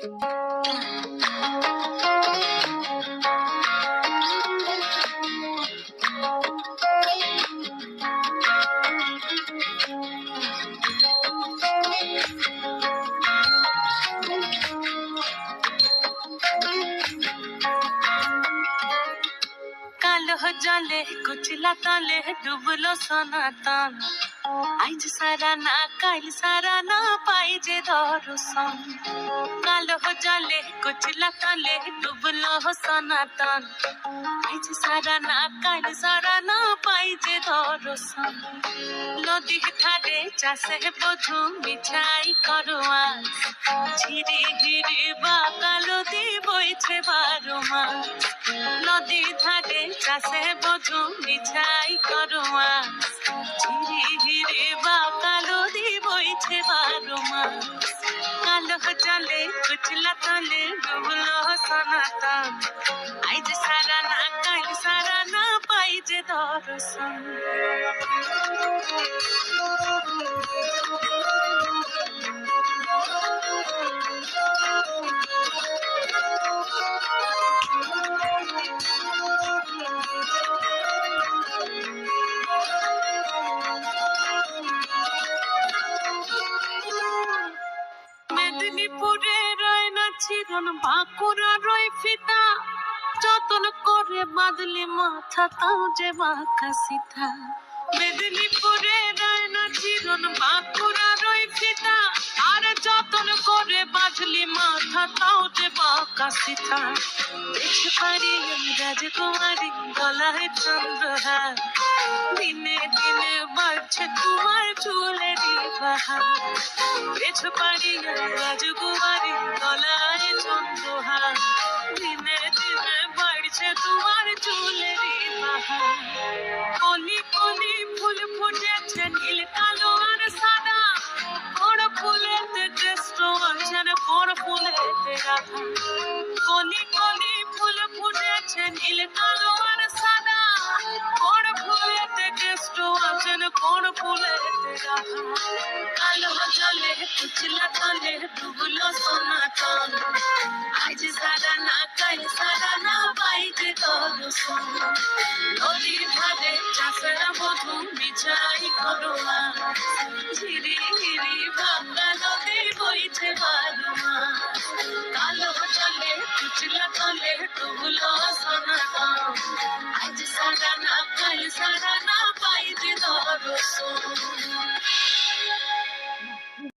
কালো জলে কুচলা তলে ডুবলো সনাতন, আইজ সারা না কাল সারা না পাই যে দর্শন। কালো জলে কুচলা তলে ডুবলো সনাতন, আইজ সারা না কাল সারা না পাই যে দর্শন। নদী ধারে চাষে বধু মিঠাই করোয়া, ঝিরি হিরি বা কালো দি বইছে 12 মাস। নদী ধারে চাষে বধু মিঠাই করোয়া, ঝিরি হিরি বা কালো দি বইছে 12 মাস। কালো জলে কুচলা তলে ডুবলো সনাতন, আইজ সারা না কাল সারা না পাই যে দর্শন। মেদিনীপুরে রয় না চিরন, বাঁকুড়া রয় ফিতা, যতন করে বাঁধলি মাথা তাও যে বাঁকা সিথা। মেদিনীপুরে রয় না চিরন, বাঁকুড়া রয় ফিতা, আর যতন করে বাঁধলি মাথা তাও যে বাঁকা সিথা। দেখতে পারি আমি রাজকুমারী গলায় চন্দ্রহার, দিনে দিনে বাড়ছে তোমার চুলেরই বাহার। দেখতে পারি আমি রাজকুমারী গলায় চন্দ্রহার, দিনে দিনে বাড়ছে তোমার চুলেরই বাহার। কলি কলি ফুল ফুটেছে নীল কালো আর সাদা, কোন ফুলেতে কৃষ্ণ আছেন কোন ফুলেতে রাধা। কলি কলি ফুল ফুটেছে নীল কালো আর সাদা, কোন ফুলেতে কৃষ্ণ আছেন কোন ফুলেতে রাধা। কালো জলে কুচলা তলে ডুবলো সনাতন, আজ সারা না কাল সারা না পাই যে দর্শন। নদীর ধারে চাষের বধু মিঠাই করোয়া, ঝিরি হিরি ভাঙ্গা নদী বইছে 12 মাস। কালো জলে কুচলা তলে ডুবলো সনাতন, আজ সারা না কাল সারা না পাই যে দর্শন।